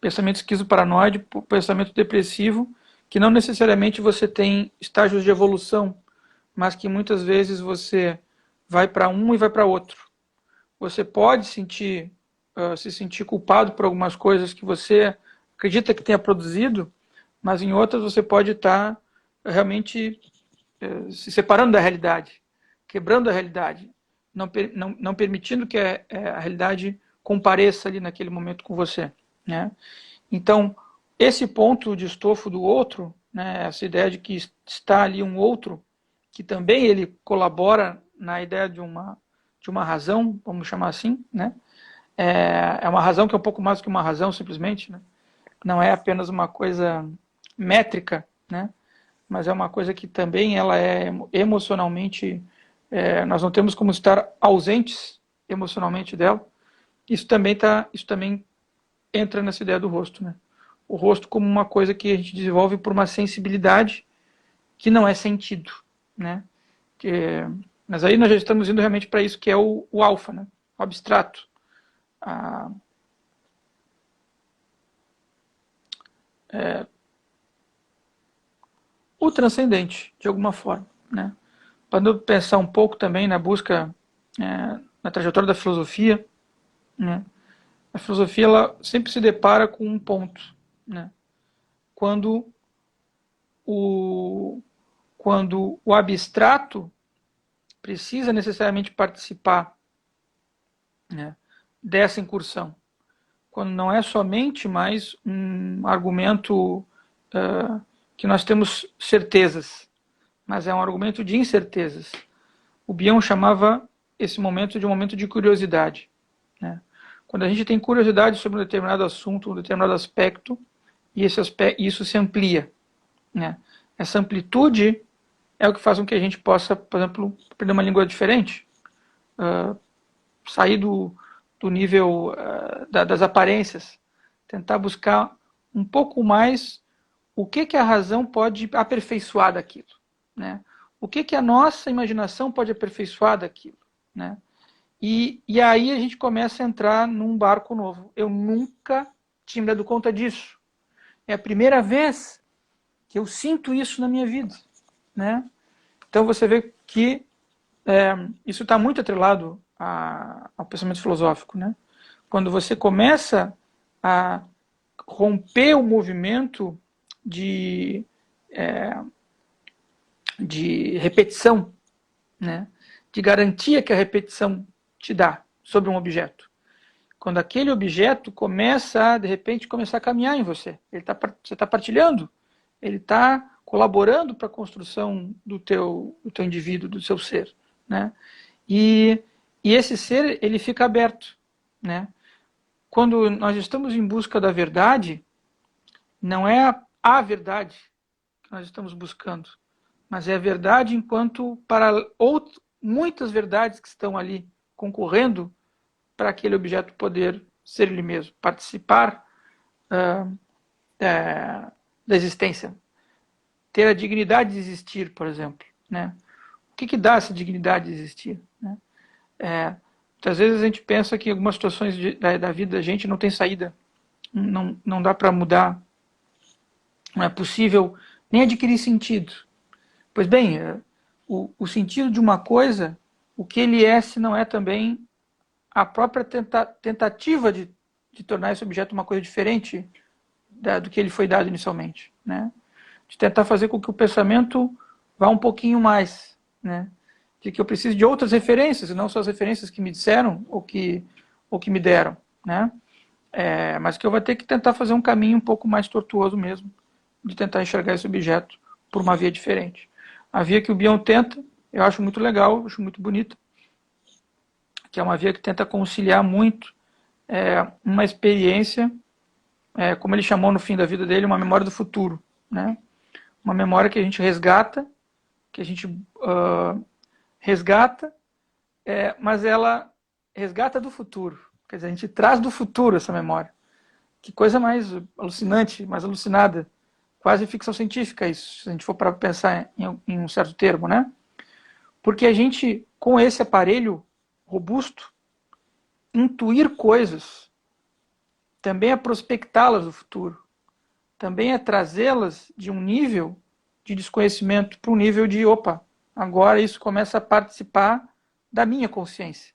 pensamento esquizoparanoide, pensamento depressivo, que não necessariamente você tem estágios de evolução, mas que muitas vezes você vai para um e vai para outro. Você pode se sentir culpado por algumas coisas que você acredita que tenha produzido, mas em outras você pode estar realmente se separando da realidade, quebrando a realidade, não permitindo que a realidade compareça ali naquele momento com você, né? Então, esse ponto de estofo do outro, né, essa ideia de que está ali um outro, que também ele colabora na ideia de uma razão, vamos chamar assim, né? É uma razão que é um pouco mais do que uma razão, simplesmente, né? Não é apenas uma coisa métrica, né? Mas é uma coisa que também ela é emocionalmente, nós não temos como estar ausentes emocionalmente dela. Isso também entra nessa ideia do rosto, né? O rosto como uma coisa que a gente desenvolve por uma sensibilidade que não é sentido, né? Mas aí nós já estamos indo realmente para isso que é o alfa, né? O abstrato. O transcendente, de alguma forma, né? Para pensar um pouco também na busca, na trajetória da filosofia, né? A filosofia ela sempre se depara com um ponto, né? quando o abstrato precisa necessariamente participar, né, dessa incursão. Quando não é somente mais um argumento que nós temos certezas, mas é um argumento de incertezas. O Bion chamava esse momento de um momento de curiosidade, né? Quando a gente tem curiosidade sobre um determinado assunto, um determinado aspecto, e isso se amplia, né? Essa amplitude é o que faz com que a gente possa, por exemplo, aprender uma língua diferente, sair do nível das aparências, tentar buscar um pouco mais o que a razão pode aperfeiçoar daquilo, né? O que a nossa imaginação pode aperfeiçoar daquilo, né? E aí a gente começa a entrar num barco novo. Eu nunca tinha me dado conta disso. É a primeira vez que eu sinto isso na minha vida, né? Então você vê que isso está muito atrelado ao pensamento filosófico, né? Quando você começa a romper o movimento de repetição, né? De garantia que a repetição te dá sobre um objeto. Quando aquele objeto começa, de repente, começar a caminhar em você. Você está partilhando, ele está colaborando para a construção do teu indivíduo, do seu ser, né? E esse ser, ele fica aberto, né? Quando nós estamos em busca da verdade, não é a verdade que nós estamos buscando, mas é a verdade enquanto para muitas verdades que estão ali concorrendo para aquele objeto poder ser ele mesmo, participar da existência, ter a dignidade de existir, por exemplo, né? O que dá essa dignidade de existir, né? Muitas vezes a gente pensa que algumas situações da vida da gente não tem saída, não dá para mudar, não é possível nem adquirir sentido. Pois bem, o sentido de uma coisa, o que ele é, se não é também a própria tentativa de tornar esse objeto uma coisa diferente do que ele foi dado inicialmente, né? De tentar fazer com que o pensamento vá um pouquinho mais, né? De que eu preciso de outras referências, e não só as referências que me disseram ou que me deram, né? Mas que eu vou ter que tentar fazer um caminho um pouco mais tortuoso mesmo, de tentar enxergar esse objeto por uma via diferente. A via que o Bion tenta, eu acho muito legal, acho muito bonita, que é uma via que tenta conciliar muito uma experiência, como ele chamou no fim da vida dele, uma memória do futuro, né? Uma memória que a gente resgata, mas ela resgata do futuro. Quer dizer, a gente traz do futuro essa memória. Que coisa mais alucinante, mais alucinada. Quase ficção científica isso, se a gente for para pensar em um certo termo, né? Porque a gente, com esse aparelho robusto, intuir coisas também é prospectá-las do futuro, também é trazê-las de um nível de desconhecimento para um nível de, opa, agora isso começa a participar da minha consciência.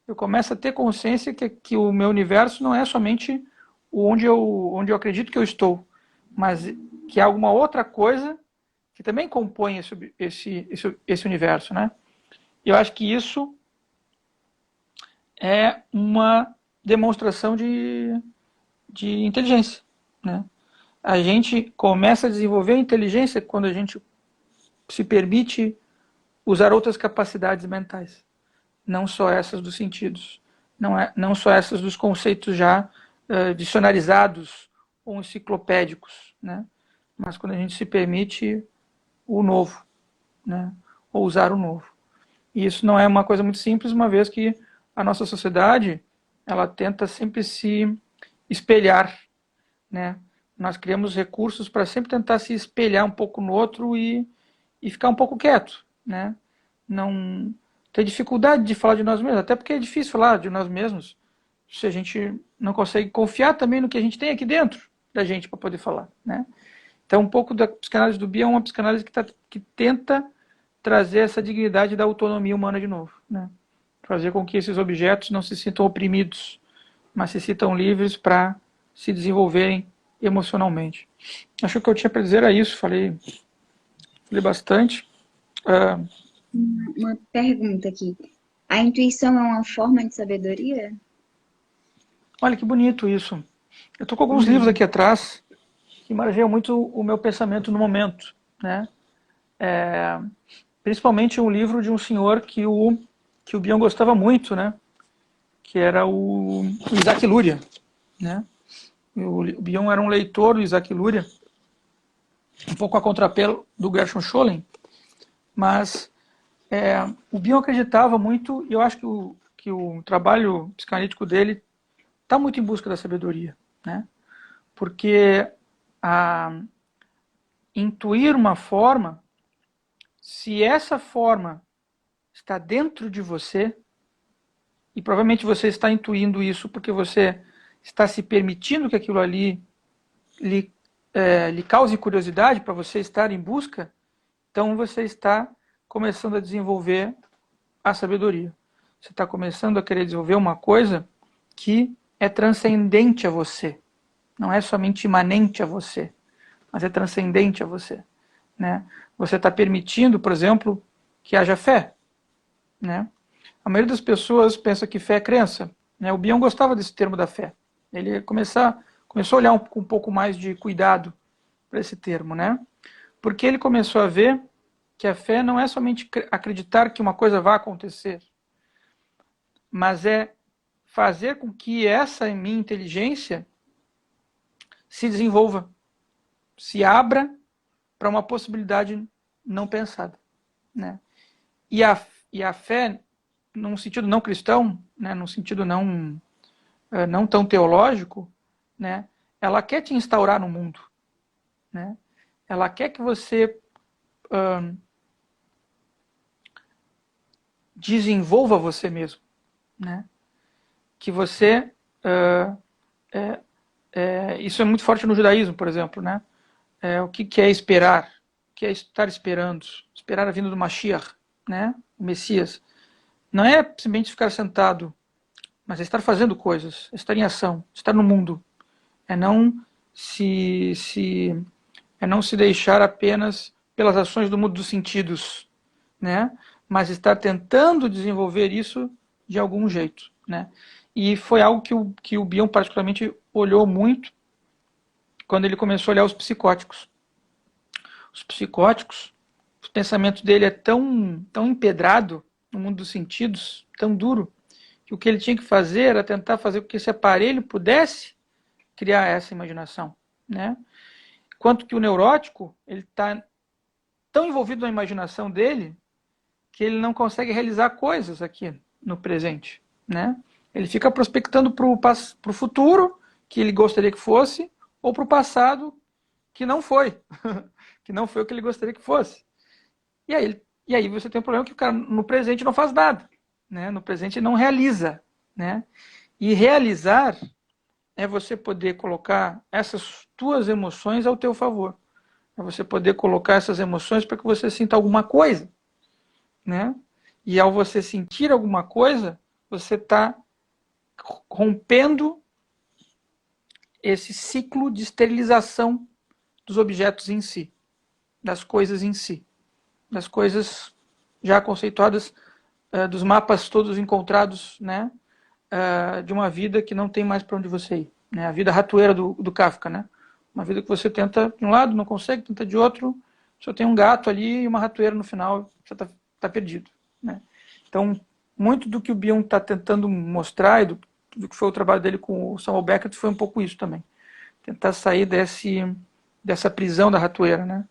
Eu começo a ter consciência que o meu universo não é somente onde eu acredito que eu estou, mas que há alguma outra coisa que também compõe esse universo, né? E eu acho que isso é uma demonstração de inteligência, né? A gente começa a desenvolver a inteligência quando a gente se permite usar outras capacidades mentais, não só essas dos sentidos, não só essas dos conceitos já dicionarizados ou enciclopédicos, né? Mas quando a gente se permite o novo, né? Ou usar o novo. E isso não é uma coisa muito simples, uma vez que a nossa sociedade ela tenta sempre se espelhar, né? Nós criamos recursos para sempre tentar se espelhar um pouco no outro e ficar um pouco quieto, né? Não ter dificuldade de falar de nós mesmos, até porque é difícil falar de nós mesmos se a gente não consegue confiar também no que a gente tem aqui dentro da gente para poder falar, né? Então, um pouco da psicanálise do Bion é uma psicanálise que tenta trazer essa dignidade da autonomia humana de novo, né? Fazer com que esses objetos não se sintam oprimidos, mas se sintam livres para se desenvolverem emocionalmente. Acho que eu tinha para dizer era isso, falei bastante. Uma pergunta aqui. A intuição é uma forma de sabedoria? Olha que bonito isso. Eu estou com alguns livros Uhum. aqui atrás que margeiam muito o meu pensamento no momento, né? Principalmente um livro de um senhor que o Bion gostava muito, né? Que era o Isaac Luria, né? O Bion era um leitor do Isaac Luria, um pouco a contrapelo do Gershon Scholem, mas o Bion acreditava muito, e eu acho que o trabalho psicanalítico dele está muito em busca da sabedoria, né? Porque a intuir uma forma, se essa forma está dentro de você, e provavelmente você está intuindo isso porque você está se permitindo que aquilo ali lhe cause curiosidade para você estar em busca, então você está começando a desenvolver a sabedoria. Você está começando a querer desenvolver uma coisa que é transcendente a você. Não é somente imanente a você, mas é transcendente a você. Né? Você está permitindo, por exemplo, que haja fé. Né? A maioria das pessoas pensa que fé é crença. Né? O Bion gostava desse termo da fé. Ele começou a olhar com um pouco mais de cuidado para esse termo, né? Porque ele começou a ver que a fé não é somente acreditar que uma coisa vai acontecer, mas é fazer com que essa minha inteligência se desenvolva, se abra para uma possibilidade não pensada, né? E a fé, num sentido não cristão, né, num sentido não tão teológico, né, ela quer te instaurar no mundo, né? Ela quer que você desenvolva você mesmo, né? Que você isso é muito forte no judaísmo, por exemplo, né? O que é esperar? O que é estar esperando? Esperar a vinda do Mashiach, né? O Messias. Não é simplesmente ficar sentado, mas é estar fazendo coisas, é estar em ação, estar no mundo. É não se é não se deixar apenas pelas ações do mundo dos sentidos, né? Mas estar tentando desenvolver isso de algum jeito, né? E foi algo que o Bion particularmente olhou muito quando ele começou a olhar os psicóticos. Os psicóticos, o pensamento dele é tão empedrado no mundo dos sentidos, tão duro, que o que ele tinha que fazer era tentar fazer com que esse aparelho pudesse criar essa imaginação, né? Quanto que o neurótico, ele está tão envolvido na imaginação dele que ele não consegue realizar coisas aqui no presente, né? Ele fica prospectando para o futuro, que ele gostaria que fosse, ou para o passado, que não foi, que não foi o que ele gostaria que fosse. E aí você tem um problema que o cara no presente não faz nada, né? No presente ele não realiza, né? E realizar é você poder colocar essas tuas emoções ao teu favor. É você poder colocar essas emoções para que você sinta alguma coisa, né? E ao você sentir alguma coisa, você está rompendo esse ciclo de esterilização dos objetos em si, das coisas em si, das coisas já conceituadas, dos mapas todos encontrados, né? De uma vida que não tem mais para onde você ir, né? A vida ratoeira do Kafka, né? Uma vida que você tenta de um lado, não consegue, tenta de outro, só tem um gato ali e uma ratoeira no final, você tá perdido, né? Então, muito do que o Bion está tentando mostrar e do que foi o trabalho dele com o Samuel Beckett foi um pouco isso também. Tentar sair dessa prisão da ratoeira, né?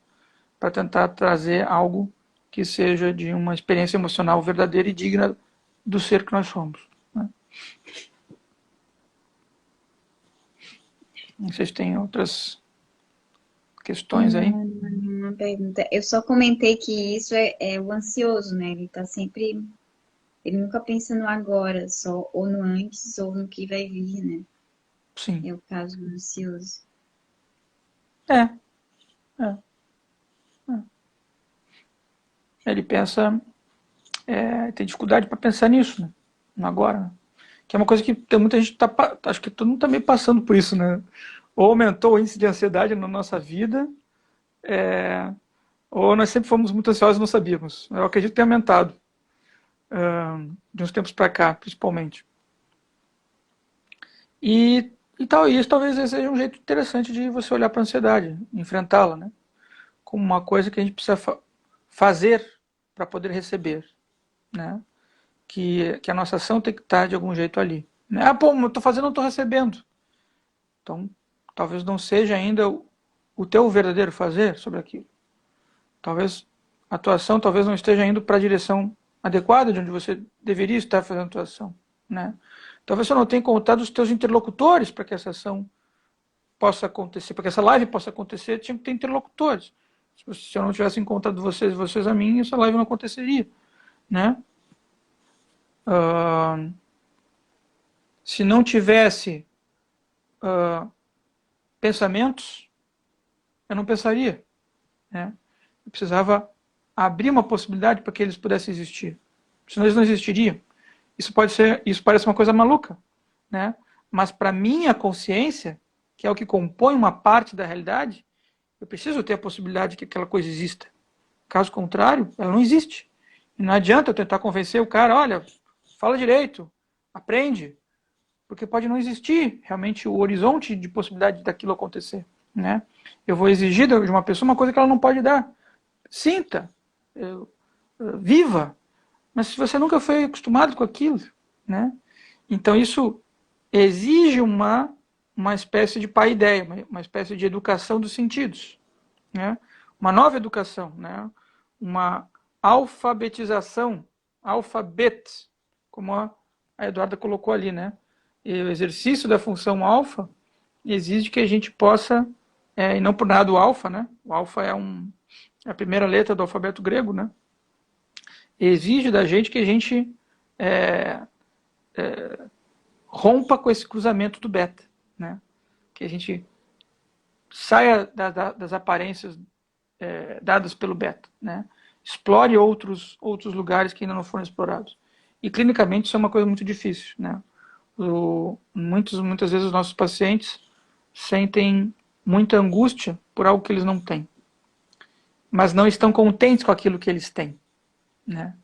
Para tentar trazer algo que seja de uma experiência emocional verdadeira e digna do ser que nós somos. Né? Não sei se tem outras questões aí. Não, não é nenhuma pergunta. Eu só comentei que isso é o ansioso, né? Ele tá sempre. Ele nunca pensa no agora, só ou no antes ou no que vai vir, né? Sim. É o caso do ansioso. É, é. Ele pensa, tem dificuldade para pensar nisso, né? No agora. Né? Que é uma coisa que tem muita gente acho que todo mundo tá meio passando por isso, né? ou aumentou o índice de ansiedade na nossa vida, ou nós sempre fomos muito ansiosos e não sabíamos. Eu acredito que tem aumentado, de uns tempos para cá, principalmente. E isso talvez seja um jeito interessante de você olhar para a ansiedade, enfrentá-la, né? Como uma coisa que a gente precisa fazer para poder receber, né? Que a nossa ação tem que estar de algum jeito ali. Né? Ah, pô, eu estou fazendo, não estou recebendo. Então, talvez não seja ainda o teu verdadeiro fazer sobre aquilo. Talvez a tua ação talvez não esteja indo para a direção adequada de onde você deveria estar fazendo a tua ação, né? Talvez você não tenha encontrado os teus interlocutores para que essa ação possa acontecer, para que essa live possa acontecer, tinha que ter interlocutores. Se eu não tivesse encontrado vocês a mim, essa live não aconteceria, né? Se não tivesse pensamentos, eu não pensaria, né? Eu precisava abrir uma possibilidade para que eles pudessem existir. Senão eles não existiriam. Isso parece uma coisa maluca, né? Mas para minha consciência, que é o que compõe uma parte da realidade, eu preciso ter a possibilidade de que aquela coisa exista. Caso contrário, ela não existe. E não adianta eu tentar convencer o cara, olha, fala direito, aprende, porque pode não existir realmente o horizonte de possibilidade daquilo acontecer, né? Eu vou exigir de uma pessoa uma coisa que ela não pode dar. Sinta, viva, mas se você nunca foi acostumado com aquilo, né? Então isso exige uma espécie de paideia, uma espécie de educação dos sentidos, né? Uma nova educação, né? Uma alfabetização, alfabet, como a Eduarda colocou ali, né? E o exercício da função alfa exige que a gente possa, e não por nada o alfa, né? O alfa é a primeira letra do alfabeto grego, né? Exige da gente que a gente rompa com esse cruzamento do beta, né? Que a gente saia das aparências dadas pelo beta, né? Explore outros lugares que ainda não foram explorados. E clinicamente isso é uma coisa muito difícil, né? Muitas vezes os nossos pacientes sentem muita angústia por algo que eles não têm, mas não estão contentes com aquilo que eles têm, né?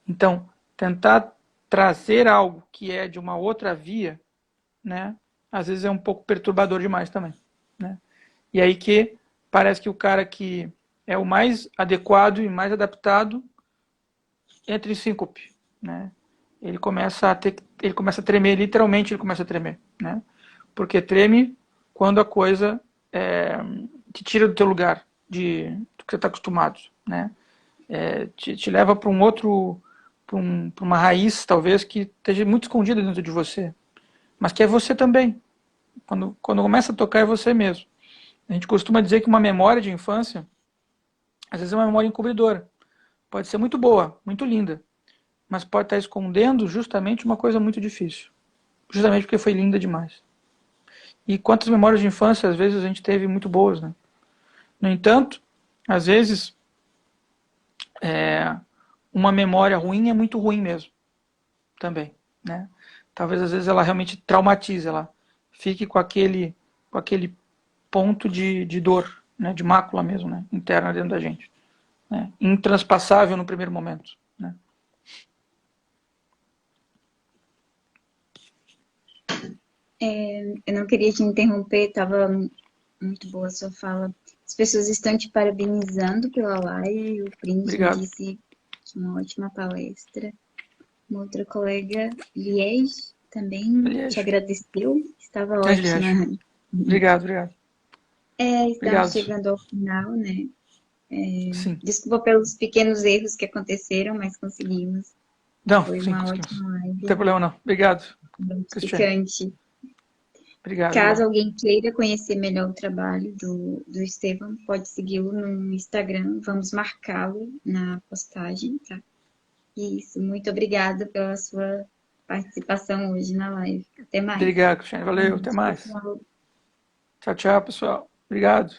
Então, tentar trazer algo que é de uma outra via, né, às vezes é um pouco perturbador demais também, né? E aí que parece que o cara que é o mais adequado e mais adaptado entra em síncope, né? Ele começa a tremer, literalmente ele começa a tremer, né? Porque treme quando a coisa te tira do teu lugar, do que você está acostumado, né? Te leva para um outro, para uma raiz, talvez, que esteja muito escondida dentro de você, mas que é você também. Quando começa a tocar, é você mesmo. A gente costuma dizer que uma memória de infância, às vezes é uma memória encobridora. Pode ser muito boa, muito linda, mas pode estar escondendo justamente uma coisa muito difícil. Justamente porque foi linda demais. E quantas memórias de infância, às vezes, a gente teve muito boas, né? No entanto, às vezes, uma memória ruim é muito ruim mesmo, também, né? Talvez, às vezes, ela realmente traumatize, ela fique com aquele ponto de dor, né? De mácula mesmo, né? Interna dentro da gente, né? Intranspassável no primeiro momento, né? Eu não queria te interromper, estava muito boa a sua fala. As pessoas estão te parabenizando pela live. O Prince me Obrigado. disse que uma ótima palestra. Uma outra colega, Liege, também te agradeceu. Estava ótima. Obrigado. Estamos Obrigado. chegando ao final, né? Sim. Desculpa pelos pequenos erros que aconteceram, mas conseguimos. Não, Foi sim, uma conseguimos. ótima live. Não tem problema não. Obrigado, Cristiane. Gratificante. Obrigado. Caso alguém queira conhecer melhor o trabalho do Estevam, pode segui-lo no Instagram. Vamos marcá-lo na postagem, tá? Isso. Muito obrigada pela sua participação hoje na live. Até mais. Obrigado, Cristiane. Valeu, até mais. Tchau, pessoal. Obrigado.